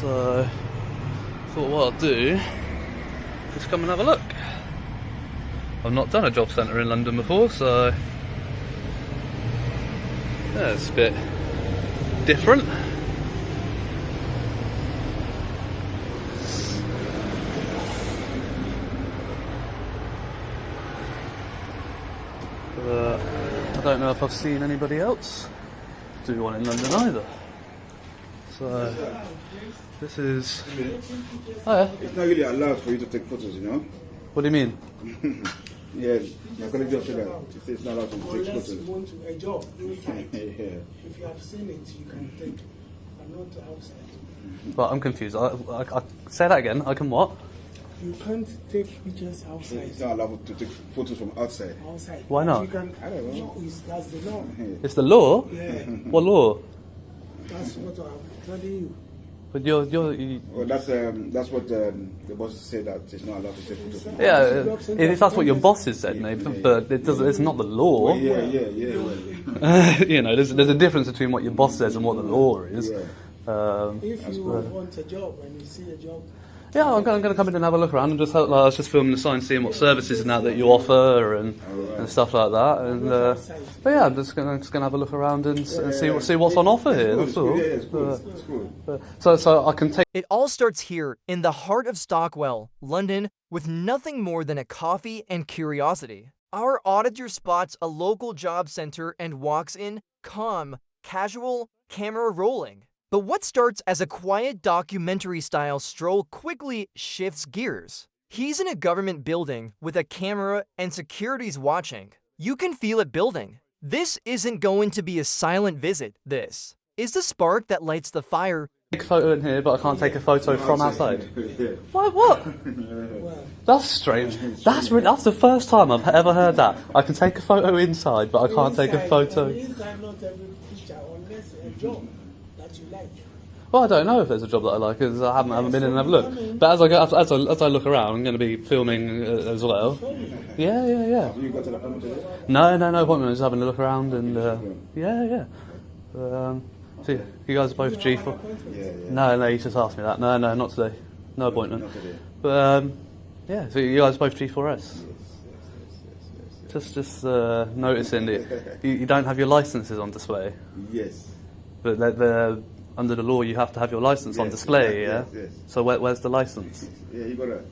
So thought what I'll do is come and have a look. I've not done a job centre in London before, so yeah, it's a bit different. I don't know if I've seen anybody else do one in London either. So this is. Oh yeah. It's not really allowed for you to take photos, you know. What do you mean? Yeah, my colleague just said that it's not allowed to take Unless photos. you want to a job inside. Yeah. If you have seen it, you can take, but not outside. But I'm confused. I say that again. I can what? You can't take pictures outside. It's not allowed to take photos from outside. Outside. Why not? You can, I don't know. no, that's the law. It's the law. Yeah, What law? that's what I'm telling you. But Well, that's what the boss said, that it's not allowed to take photos from outside. yeah. If that's what your bosses said, maybe, but it doesn't. It's not the law. Yeah. You know, there's a difference between what your boss says and what the law is. Yeah. If you want a job and you see a job, Yeah, I'm going to come in and have a look around and just help. Like, I was just filming the sign, seeing what services and that you offer and stuff like that. And but yeah, I'm just going to have a look around and see what's on offer here. That's all. Yeah, it's cool. So I can take. It all starts here in the heart of Stockwell, London, with nothing more than a coffee and curiosity. Our auditor spots a local job center and walks in, calm, casual, camera rolling. But what starts as a quiet documentary-style stroll quickly shifts gears. He's in a government building with a camera and security's watching. You can feel it building. This isn't going to be a silent visit. This is the spark that lights the fire. Take a photo in here, but I can't take a photo from outside. Yeah. What? That's strange. That's the first time I've ever heard that. I can take a photo inside, but I can't take a photo. inside not every picture unless a job that you like. Well, I don't know if there's a job that I like, because I haven't been in and have a look. But as I look around, I'm going to be filming as well. Yeah. You got an appointment today? No appointment. Just having a look around and yeah. So you guys are both G4. Yeah. No, you just asked me that. No, not today. No appointment. Not today. But yeah, so you guys are both G4S. Just noticing that you don't have your licenses on display. Yes. But they're under the law, you have to have your license on display. Yeah. Yes. So where's the license? Yeah, you got it.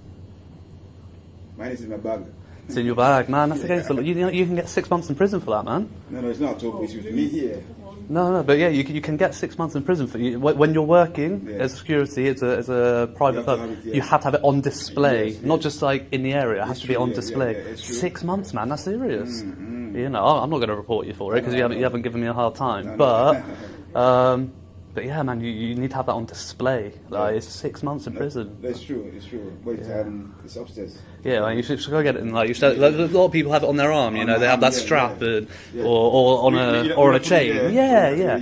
Mine is in my bag. It's in your bag, man. That's against the law. You can get 6 months in prison for that, man. No, it's not talk with me here. No, but yeah, you can get 6 months in prison for you when you're working as security. As a private firm, you have to have it on display, not just like in the area. It has to be on display. 6 months, man. That's serious. You know, I'm not going to report you for it because you haven't given me a hard time. But yeah, man, you need to have that on display. Like it's 6 months in prison. That's true. It's true. But it's upstairs. Yeah, like you should go get it. And like a lot of people have it on their arm. You know, they have that strap or on a chain. Yeah.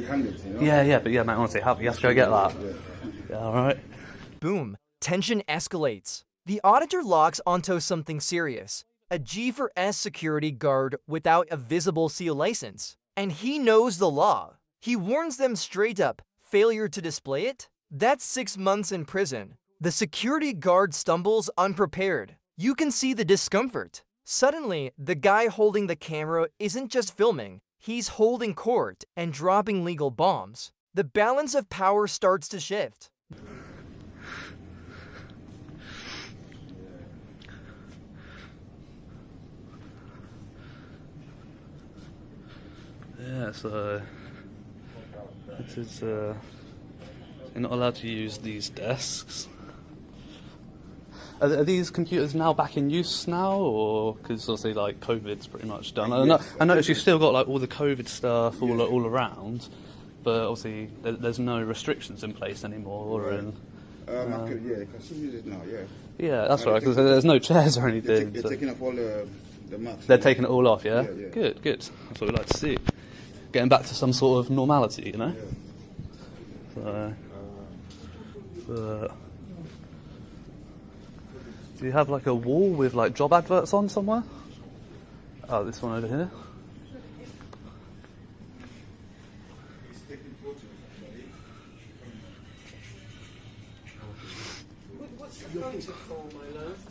But yeah, man, honestly, you have to go get that. Yeah, all right. Boom. Tension escalates. The auditor locks onto something serious. A G4S security guard without a visible seal license. And he knows the law. He warns them straight up. Failure to display it? That's 6 months in prison. The security guard stumbles unprepared. You can see the discomfort. Suddenly, the guy holding the camera isn't just filming. He's holding court and dropping legal bombs. The balance of power starts to shift. Yeah, so it is. You're not allowed to use these desks. Are these computers now back in use now, or because obviously like COVID's pretty much done? I noticed you've still got like all the COVID stuff all around, but obviously there's no restrictions in place anymore. And I can still use it now. Yeah. Yeah, that's right. Because there's no chairs or anything. They're taking off all the masks. They're taking it all off. Yeah. Yeah. Good. That's what we like to see. Getting back to some sort of normality, you know. Yeah. Do you have like a wall with like job adverts on somewhere? Oh, this one over here.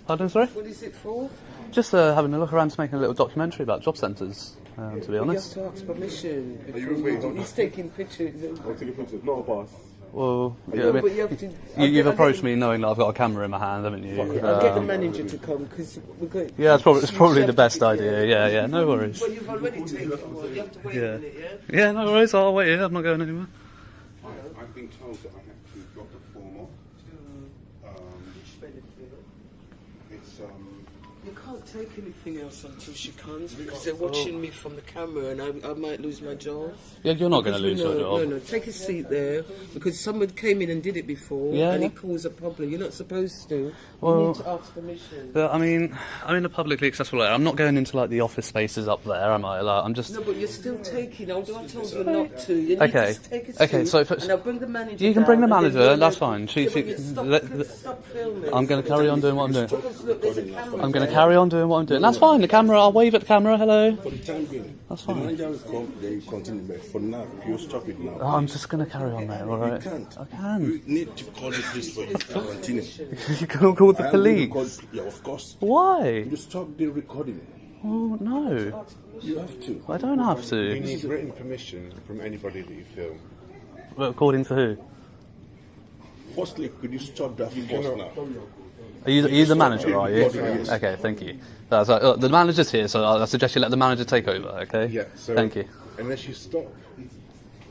Pardon, sorry? What is it for? Just having a look around to making a little documentary about job centres, to be honest. You have to ask permission. He's taking pictures. I'm taking pictures, not a bus. Well, yeah, No, I mean, but you have to. you've approached me knowing that I've got a camera in my hand, haven't you? I'll get the manager to come because we're going. Yeah, it's probably the best idea. Yeah, no worries. But you've already taken one. You have to wait a minute, yeah? Yeah, no worries. I'll wait here. I'm not going anywhere. I've been told that I have to drop the form off. It's You can't take anything else until she comes because they're watching me from the camera and I might lose my job. Yeah, you're not going to lose your job. No, take a seat there because someone came in and did it before and it caused a problem. You're not supposed to. Well, you need to ask permission. But I mean, I'm in a publicly accessible area. I'm not going into like the office spaces up there, am I? Like, I'm just. No, but you're still taking. Although I told you not to. You need to take a seat. Okay. So and I'll bring the manager. You can bring the manager. That's fine. Stop filming. I'm going to carry on doing what I'm doing. Look, there's a camera. I'm going to carry on doing what I'm doing. That's fine. The camera. I'll wave at the camera. Hello. for the time being. That's fine. The manager will come, then you continue. But for now, you stop it now. I'm just going to carry on there. All right. You can't. I can. You need to call the police for you to continue. You can call the I am going to police. call- yeah, of course. Why? You stop the recording. Oh no. You have to. I don't have You to. need written permission from anybody that you film. But according to who? Firstly, could you stop that force now? Are you the manager, are you? Yes. Okay, thank you. The manager's here, so I suggest you let the manager take over, okay? Yeah, so Thank you. Unless you stop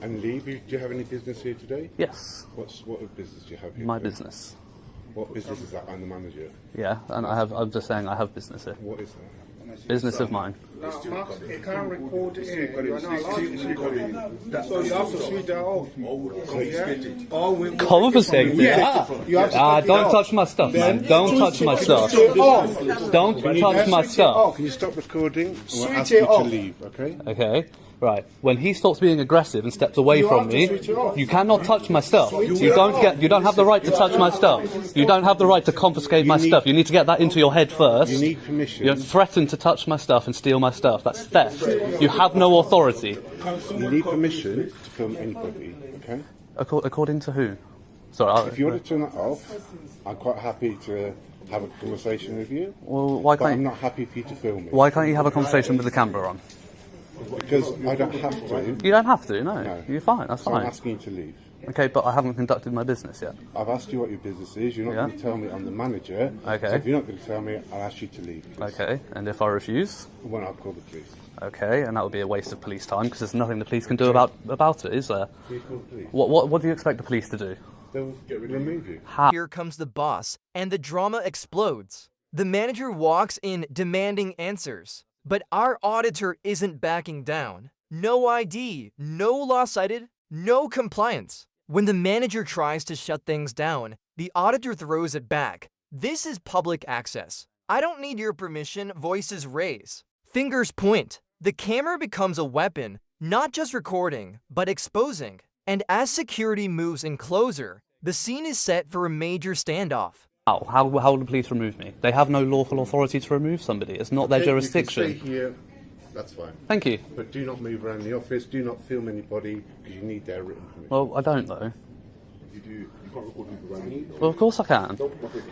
and leave, do you have any business here today? Yes, What business do you have here? my today? business. What business is that? I'm the manager. Yeah, and I'm just saying I have business here. What is that? Business of mine. It can't record here. You're not allowed to record. So you have to switch that off. Confiscate it? You have to Ah, don't touch my stuff, man. Don't touch my stuff. Don't touch my stuff. Can you stop recording? And we'll Switch ask it you to off. leave, okay? Okay, right. When he stops being aggressive and steps away You from have to me, switch it off. you cannot touch my stuff. You don't have the right to touch my stuff. You don't have the right to confiscate my stuff. You need to get that into your head first. You need permission. You're threatened to touch my stuff and steal my stuff. That's theft. You have no authority. You need permission to film anybody, okay? According to who? Sorry. If you want to turn that off, I'm quite happy to have a conversation with you. Well, why But I'm can't not happy for you to film me. why can't you have a conversation with the camera on? Because I don't have to. You don't have to. No, No. you're fine. That's So I'm fine. asking you to leave. Okay, but I haven't conducted my business yet. I've asked you what your business is. You're not Yeah. going to tell me I'm the manager. Okay. So if you're not going to tell me, I'll ask you to leave. please. Okay, and if I refuse, When I'll call the police. okay, and that would be a waste of police time because there's nothing the police can do about it, is there? Please call the police. What do you expect the police to do? They'll remove you. Here comes the boss, and the drama explodes. The manager walks in demanding answers, but our auditor isn't backing down. No ID, no law cited, no compliance. When the manager tries to shut things down, the auditor throws it back. This is public access. I don't need your permission, voices raise. Fingers point. The camera becomes a weapon, not just recording, but exposing. And as security moves in closer, the scene is set for a major standoff. How will the police remove me? They have no lawful authority to remove somebody. It's not their Okay, jurisdiction. You can stay here. That's fine. Thank you. But do not move around the office. Do not film anybody because you need their written permission. Well, I don't though. You do. You can't record people around you. Well, of course I can.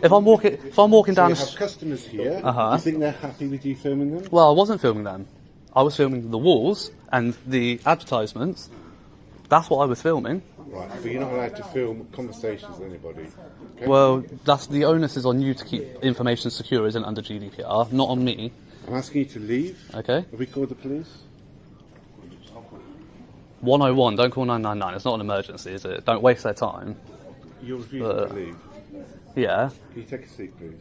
If I'm walking down. You have customers here. Uh-huh. You think they're happy with you filming them? Well, I wasn't filming them. I was filming the walls and the advertisements. That's what I was filming. Right. But you're not allowed to film conversations with anybody. Okay? Well, that's the onus is on you to keep information secure, isn't it, under GDPR, not on me. I'm asking you to leave. Okay. Have we called the police? 101. Don't call 999. It's not an emergency, is it? Don't waste their time. You're refusing to leave. Yeah. Can you take a seat, please?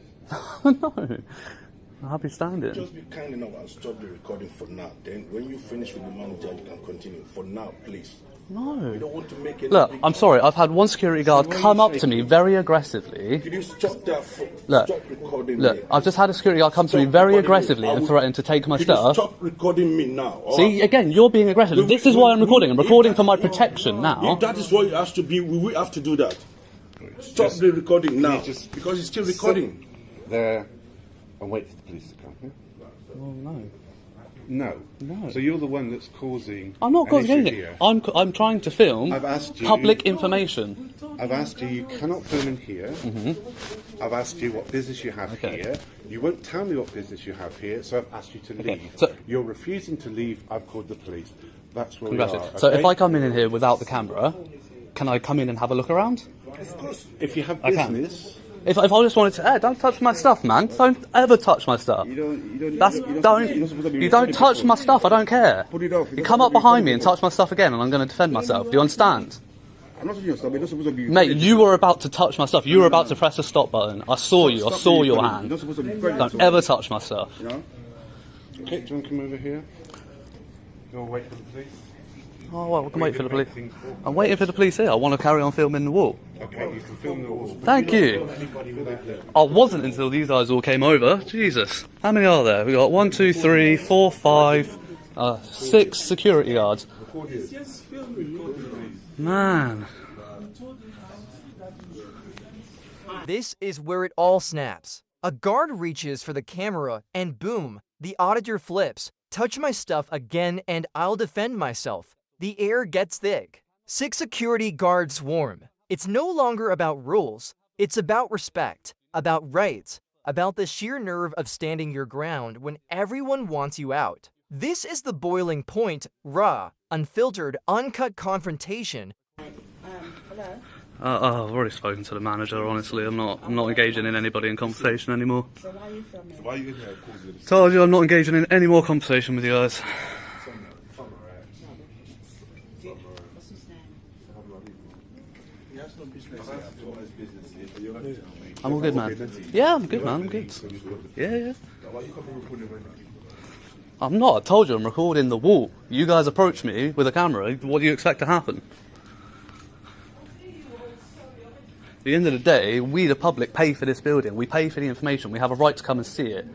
No. I'll be standing. Just be kind enough and stop the recording for now. Then when you finish with the manager, you can continue. For now, please. No. You don't want to make any Look, big I'm sorry. I've had one security guard why are come you up to me shaking? very aggressively. Could you stop that? Look, Stop recording Look, me. I've just had a security guard come to me Stop very recording me. aggressively I and will- threaten to take my Could you stuff. stop recording me now? Or- See, again, you're being aggressive. This is why I'm recording. I'm recording for my protection now. If that is what it has to be, we will have to do that. Stop the recording now. Because it's still recording. There and wait for the police to come. Yeah? Well, no. No. No. So you're the one that's causing. I'm not an causing issue anything. here. I'm trying to film I've asked you- public information. I've asked you, you cannot film in here. I've asked you what business you have here. You won't tell me what business you have here, so I've asked you to leave. So- You're refusing to leave, I've called the police. That's where we are. Congratulations. So if I come in here without the camera, can I come in and have a look around? Of course, if you have I can. business... If I just wanted to, don't touch my stuff, man. Don't ever touch my stuff. You don't touch my stuff. I don't care. Put it off. You come up behind me and touch my stuff again, and I'm going to defend myself. Do you understand? I'm not touching your stuff. You're not supposed to be. Mate, you were about to touch my stuff. You were about to press the stop button. I saw you. I saw your hand. You're not supposed to be recording. Don't ever touch my stuff. You know? Okay, do you want to come over here? You'll wait for the police? Oh, well, we can wait for the police. I'm waiting for the police here. I want to carry on filming the wall. Okay, you can film the walls. Thank you. I wasn't until these guys all came over. Jesus. How many are there? We got 1, 2, 3, 4, 5, 6 security guards. Man. This is where it all snaps. A guard reaches for the camera and boom, the auditor flips. Touch my stuff again and I'll defend myself. The air gets thick. 6 security guards swarm. It's no longer about rules. It's about respect, about rights, about the sheer nerve of standing your ground when everyone wants you out. This is the boiling point, raw, unfiltered, uncut confrontation. Hello? I've already spoken to the manager, honestly. I'm not engaging in anybody in conversation anymore. So why are you filming? Why are you in here causing this? Told you I'm not engaging in any more conversation with you guys. What's his name? He has no business here. All his business here. But you're going to tell me. I'm all good, man. Yeah, I'm good, man. I'm good. Yeah. Why are you coming recording right now? I'm not. I told you I'm recording the wall. You guys approach me with a camera. What do you expect to happen? At the end of the day, we, the public, pay for this building. We pay for the information. We have a right to come and see it.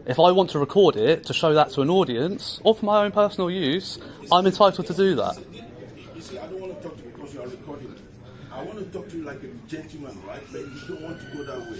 If I want to record it to show that to an audience, or for my own personal use, I'm entitled to do that. You see, I don't want to talk to you because you are recording. I want to talk to you like a gentleman, right? But you don't want to go that way.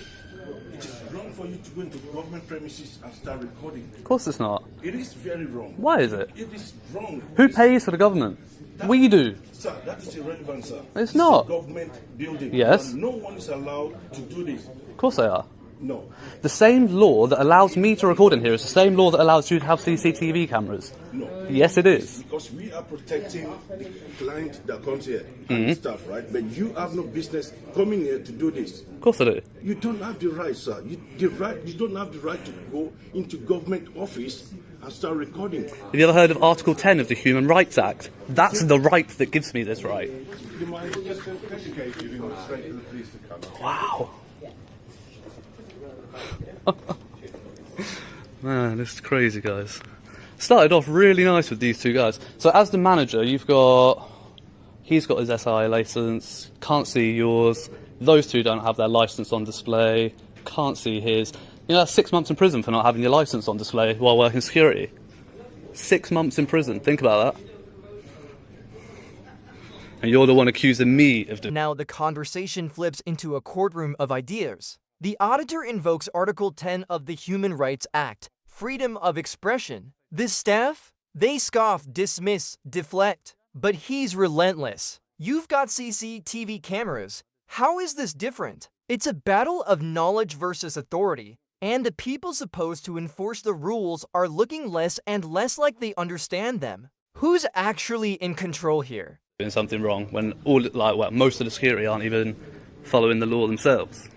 It is wrong for you to go into government premises and start recording. Of course it's not. It is very wrong. Why is it? It is wrong. Who pays for the government? We do. Sir, that is irrelevant, sir. It's not. a government building. Yes. And no one is allowed to do this. Of course they are. No. The same law that allows me to record in here is the same law that allows you to have CCTV cameras. No. Yes, it is. Because we are protecting the client that comes here and stuff, right? But you have no business coming here to do this. Of course I do. You don't have the right, sir. You don't have the right to go into government office and start recording. Have you ever heard of Article 10 of the Human Rights Act? That's the right that gives me this right. Do you mind just educate you and straight to the police to come? Wow. Man, this is crazy, guys. Started off really nice with these two guys. So as the manager, he's got his SI license, can't see yours. Those two don't have their license on display, can't see his. You know, that's 6 months in prison for not having your license on display while working security. 6 months in prison, think about that. And you're the one accusing me of doing. Now the conversation flips into a courtroom of ideas. The auditor invokes Article 10 of the Human Rights Act, freedom of expression. The staff? They scoff, dismiss, deflect. But he's relentless. You've got CCTV cameras. How is this different? It's a battle of knowledge versus authority, and the people supposed to enforce the rules are looking less and less like they understand them. Who's actually in control here? Doing something wrong when most of the security aren't even following the law themselves.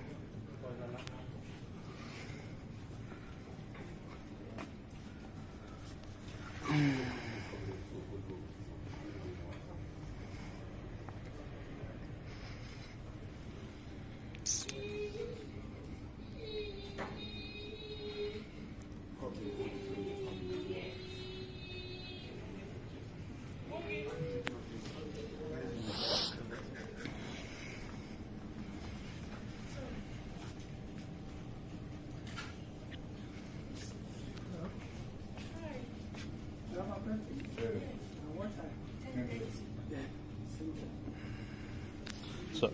So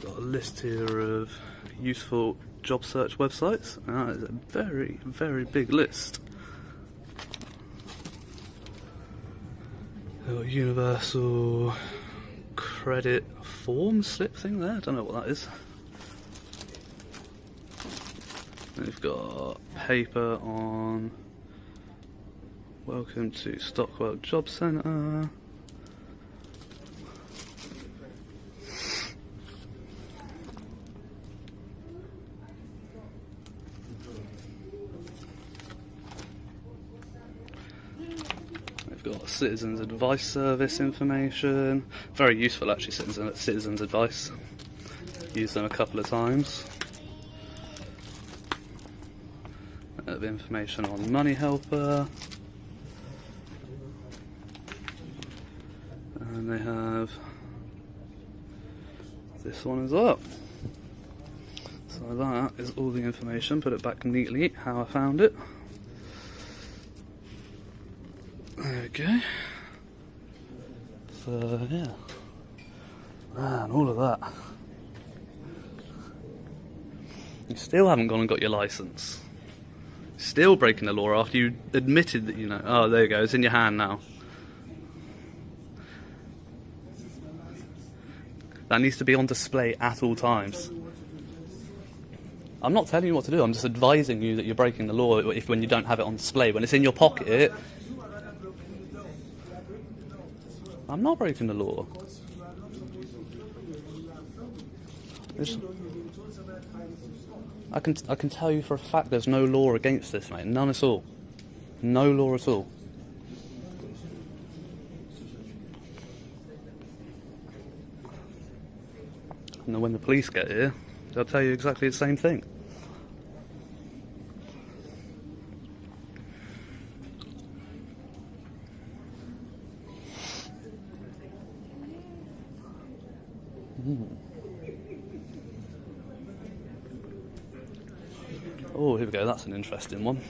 I've got a list here of useful job search websites. That is a very, very big list. A universal credit form slip thing there. I don't know what that is. We've got paper on welcome to Stockwell Job Centre. We've got Citizens Advice Service information. Very useful actually, Citizens Advice. Used them a couple of times. Of information on Money Helper. And they have this one as well. So that is all the information. Put it back neatly how I found it. Okay. So yeah. Man, all of that. You still haven't gone and got your license. Still breaking the law after you admitted that you know. Oh, there you go. It's in your hand now. That needs to be on display at all times. I'm not telling you what to do. I'm just advising you that you're breaking the law when you don't have it on display. When it's in your pocket, I'm not breaking the law. I can tell you for a fact there's no law against this, mate. None at all. No law at all. And then when the police get here, they'll tell you exactly the same thing. Oh, here we go, that's an interesting one.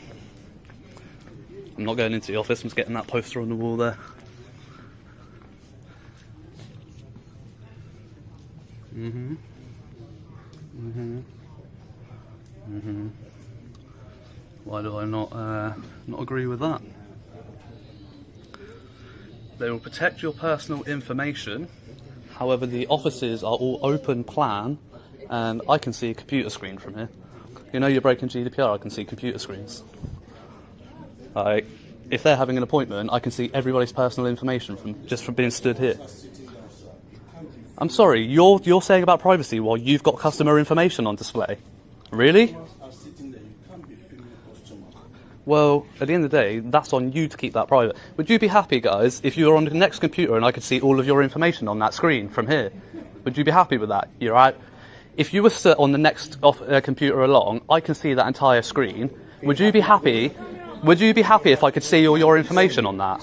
I'm not going into the office, I'm just getting that poster on the wall there. Why do I not agree with that? They will protect your personal information. However, the offices are all open plan, and I can see a computer screen from here. You know you're breaking GDPR, I can see computer screens. Like, if they're having an appointment, I can see everybody's personal information from being stood here. I'm sorry, you're saying about privacy while you've got customer information on display? Really? Well, at the end of the day, that's on you to keep that private. Would you be happy, guys, if you were on the next computer and I could see all of your information on that screen from here? Would you be happy with that? You're right. If you were sit on the next computer along, I can see that entire screen. Would you be happy? Would you be happy if I could see all your information on that?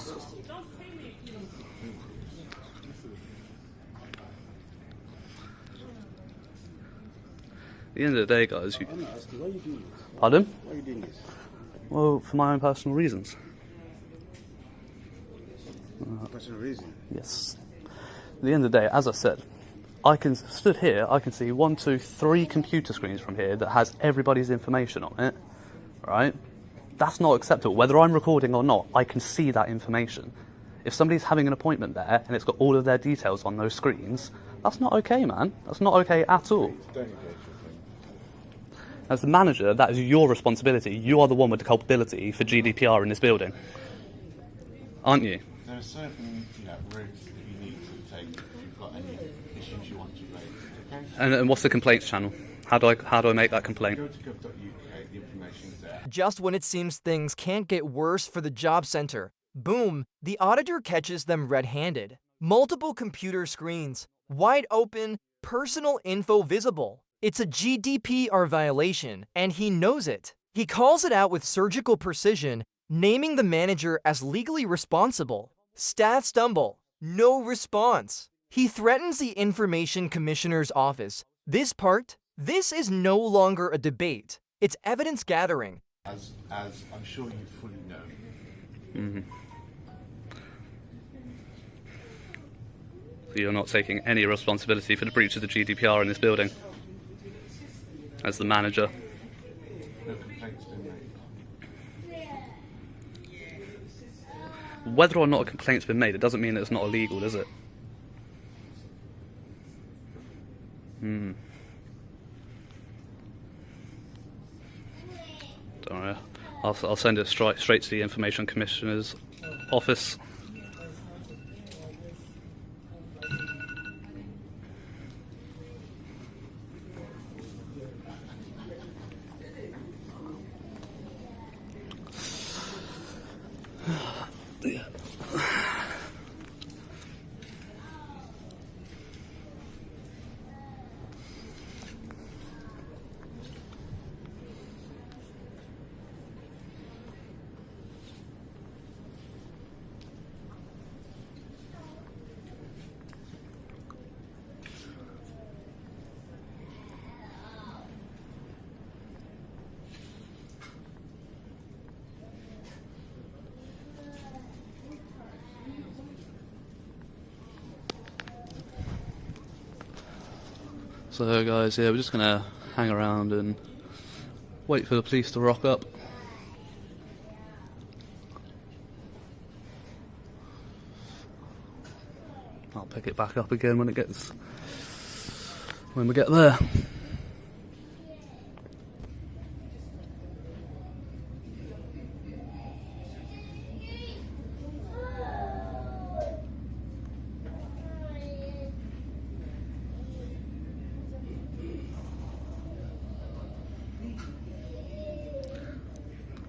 At the end of the day, guys, pardon? Why are you doing this? Well, for my own personal reasons. Personal reason? Yes. At the end of the day, as I said, I can stood here, I can see 1, 2, 3 computer screens from here that has everybody's information on it, right? That's not acceptable. Whether I'm recording or not, I can see that information. If somebody's having an appointment there and it's got all of their details on those screens, that's not okay, man. That's not okay at all. As the manager, that is your responsibility. You are the one with the culpability for GDPR in this building. Aren't you? There are certain routes that you need to take if you've got any issues you want to raise. Okay? And what's the complaints channel? How do I make that complaint? Go to gov.uk, the information's there. Just when it seems things can't get worse for the job center, boom, the auditor catches them red-handed. Multiple computer screens, wide open, personal info visible. It's a GDPR violation, and he knows it. He calls it out with surgical precision, naming the manager as legally responsible. Staff stumble. No response. He threatens the Information Commissioner's office. This is no longer a debate. It's evidence gathering. As I'm sure you fully know. So you're not taking any responsibility for the breach of the GDPR in this building as the manager. No complaint's been made. Whether or not a complaint's been made, it doesn't mean that it's not illegal, does it? Don't worry. I'll send it straight to the Information Commissioner's office. So guys, yeah, we're just gonna hang around and wait for the police to rock up. I'll pick it back up again when we get there.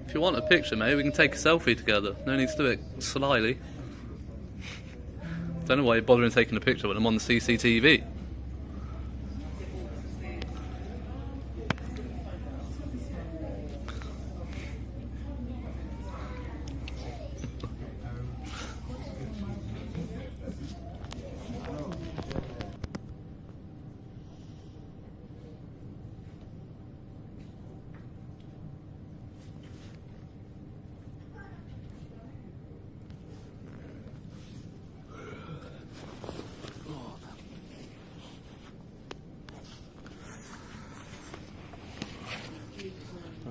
If you want a picture, mate, we can take a selfie together. No need to do it slyly. Don't know why you're bothering taking a picture when I'm on the CCTV.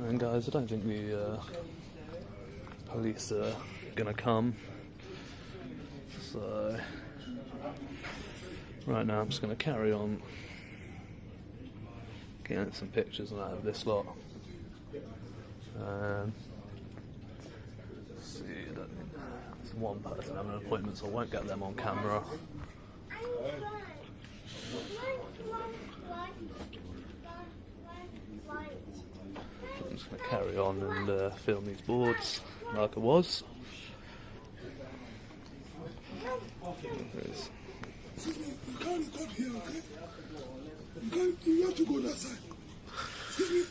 And guys, I don't think the police are gonna come, so right now I'm just gonna carry on getting some pictures out of this lot. See, there's one person having an appointment, so I won't get them on camera. I'm just going to carry on and film these boards like I was. You can't record here, okay? You have to go that side. Excuse me?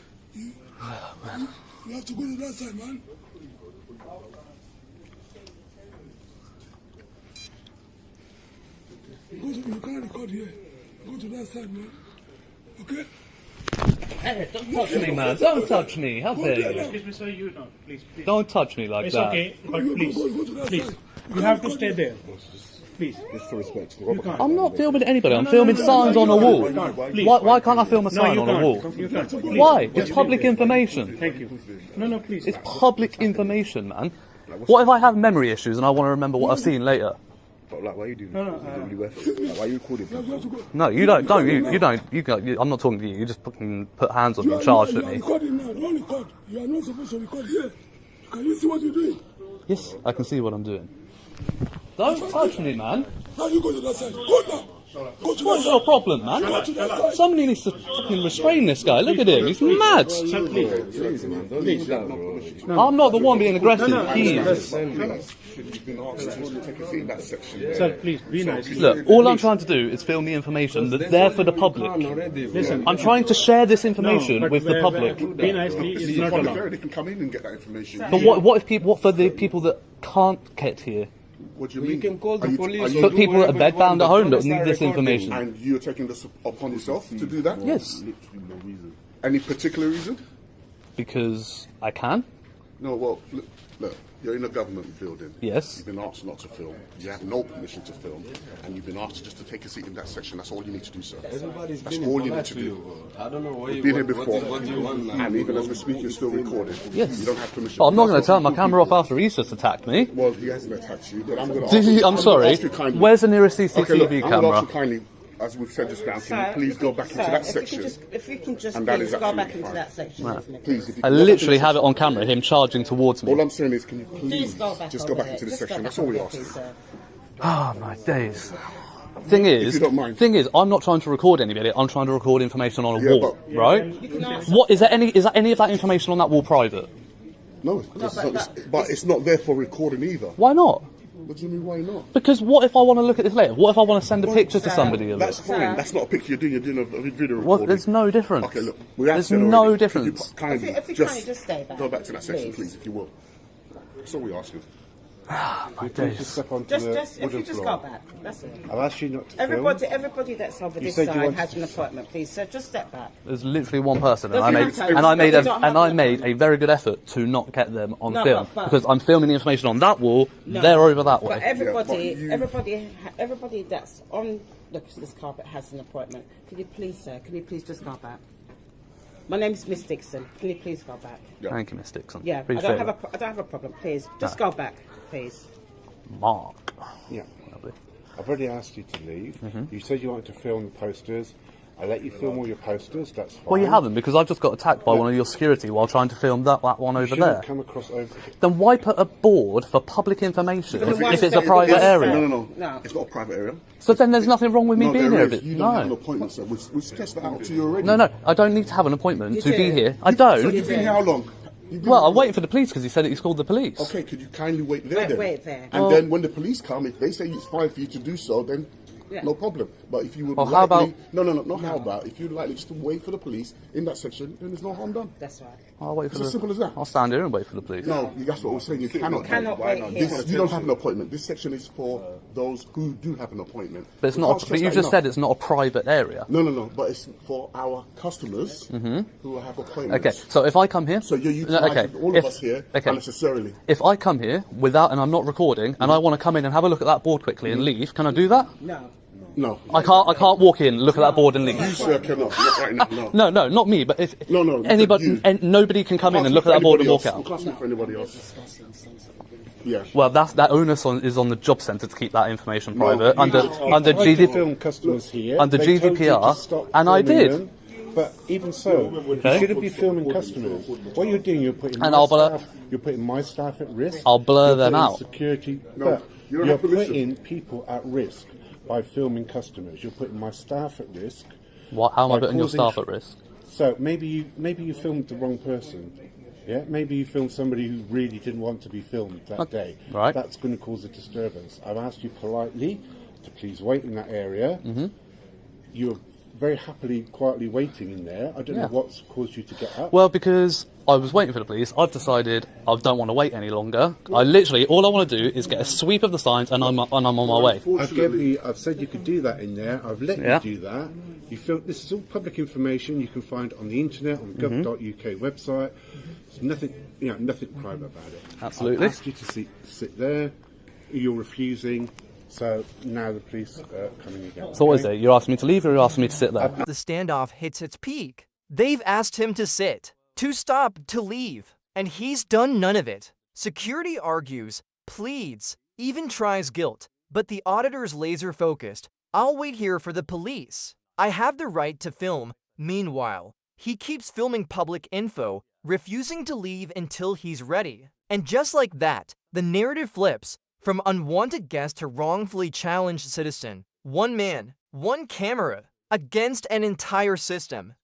You have to go to that side, man. You can't record here. Go to that side, man. Okay? Hey, don't touch me, man. Don't touch me. How dare you? Excuse me, sir, you don't. Please. Don't touch me like It's that. okay, but please. Please. You have to stay there. Please. Just for respect. I'm not filming anybody. I'm filming signs on a wall. Why can't I film a sign on a wall? You can't. Please. Why? It's public information. Thank you. No, please. It's public information, man. What if I have memory issues and I want to remember what I've seen later? But like, why are you doing that? Why are you recording people? No, you don't. I'm not talking to you. You just fucking put hands on me and charged at me. You are recording now. Don't record. You are not supposed to record here. Can you see what you're doing? Yes, I can see what I'm doing. Don't touch me, man. Now you go to that side. Go now. Go to that What's side. your problem, man? Go to that side. Somebody needs to fucking restrain this guy. Look at him. He's mad. Sir, please. I'm not the one being aggressive. He is. You've been asked to take a seat in that section. Sir, please, be nice. Look, all I'm trying to do is film the information that's there for the public. Listen. I'm trying to share this information but with the public. Be nicely is not Public allowed. area, they can come in and get that information. But what for the people that can't get here? What do you mean? You can call the police. But people that are bedbound at home that need this information. And you're taking this upon yourself to do that? Yes. Any particular reason? Because I can. No, well, Look, you're in a government building. Yes. You've been asked not to film. You have no permission to film, and you've been asked just to take a seat in that section. That's all you need to do, sir. Everybody's That's been all in you for need that to for do. you. I don't know why You've been here before, what do you want now? and even as we're speaking, it's still recorded. Yes. You don't have permission. But I'm not going That's to turn what my camera off after he's just attacked me. Well, he hasn't attacked you, but I'm going to ask I'm sorry. ask you kindly. Where's the nearest CCTV Okay, look, I'm going to camera? ask you kindly, as we've said just now, can you please go back into that section? If you can just And that please is go absolutely back into fine. that section. Right. Please, if you I can go back literally into have it the on section. camera, him charging towards me. All I'm saying is, can you please Go back just over go back there. into the Just go section? back That's all we over ask. there, please, sir. Oh my days. Thing is, you don't mind. I'm not trying to record anybody. I'm trying to record information on a Yeah, wall, right? What is any of that information on that wall private? No, but it's not there for recording either. Why not? What do you mean, why not? Because what if I want to look at this later? What if I want to send a picture to somebody of it? That's fine. That's not a picture you're doing a video recording. What? There's no difference. Okay, look, we have There's said no already. difference. Kindly, If you kindly just stay back, go back to that section, please. please, if you will. That's all we ask you. My Just days. step onto Just, the if you wooden just floor. go back, that's it. I've asked you not to film. Everybody that's over this said you side wanted has to- an appointment, please. So just step back. There's literally one person, Doesn't matter. and I made You don't have a very good effort to not get them on No, film but- because I'm filming the information on that wall. No. They're over that But way. everybody that's on this carpet has an appointment. Can you please, sir? Can you please just go back? My name's Miss Dixon. Can you please go back? Thank you, Miss Dixon. Yeah, I Appreciate don't have it. I don't have a problem. Please, just No. go back, please. Mark. Yeah. Lovely. I've already asked you to leave. Mm-hmm. You said you wanted to film the posters. I let you film all your posters. That's fine. Well, you haven't because I've just got attacked by one of your security while trying to film that one You over shouldn't there. come across over. Then why put a board for public information But why if it's say a private it's- area? No. It's not a private area. So then there's nothing wrong with me No, being there here. is. You don't have an No. appointment, sir. We've stressed that out to you already. No, I don't need to have an appointment You to be do. here. I So don't. you've been here how long? You've been Well, here I'm waiting for the police because he said he's called the police. Okay, could you kindly wait there then? Wait there. And then when the police come, if they say it's fine for you to do so, then Yeah. no problem. But if you would Well, how likely... about- No, how about if you'd likely just to wait for the police in that section, then there's no harm done. That's right. I'll wait for It's as simple as that. I'll stand here and wait for the police. No, that's what we're saying. You cannot. Cannot wait here. You don't have an appointment. This section is for those who do have an appointment. But it's We not. can't But stress you that just enough. said it's not a private area. No. But it's for our customers who have appointments. Okay, so if I come here, So you're No, utilising all of us here okay. unnecessarily. If I come here without and I'm not recording, and I want to come in and have a look at that board quickly and leave, can I do that? No. No. I can't walk in, look at that board and You, leave. sir, cannot. Not right now. No. No, not me, but if No, you anybody, said you. and nobody can come in and Can't look at speak that board for and walk anybody else. We out. can't speak for anybody else. Yeah. Well, that onus is on the job centre to keep that information private you under just- under tried to GDPR. film customers here. Under They told you to GDPR, stop and I filming did. them. But even so, Okay. you shouldn't be filming customers. What you're doing, you're putting And my I'll blur- staff, you're putting my staff at risk. I'll blur You're them putting out. Security, No, but you don't you're have permission. putting people at risk by filming customers. You're putting my staff at risk. How am I by putting your causing staff at risk? So maybe you filmed the wrong person. Yeah, maybe you filmed somebody who really didn't want to be filmed that day. Right. That's going to cause a disturbance. I've asked you politely to please wait in that area. Mm-hmm. You're very happily, quietly waiting in there. I don't know what's caused you to get up. Well, because I was waiting for the police, I've decided I don't want to wait any longer. I literally, all I want to do is get a sweep of the signs and I'm on my way. I've said you could do that in there. I've let Yeah. you do that. You feel this is all public information you can find on the internet on the gov.uk website. There's nothing private about it. Absolutely. I've asked you to sit there. You're refusing. So now the police are coming again. So what is it? You're asking me to leave or you're asking me to sit there? The standoff hits its peak. They've asked him to sit, to stop, to leave, and he's done none of it. Security argues, pleads, even tries guilt, but the auditor's laser focused. I'll wait here for the police. I have the right to film. Meanwhile, he keeps filming public info, refusing to leave until he's ready. And just like that, the narrative flips from unwanted guest to wrongfully challenged citizen. One man, one camera, against an entire system.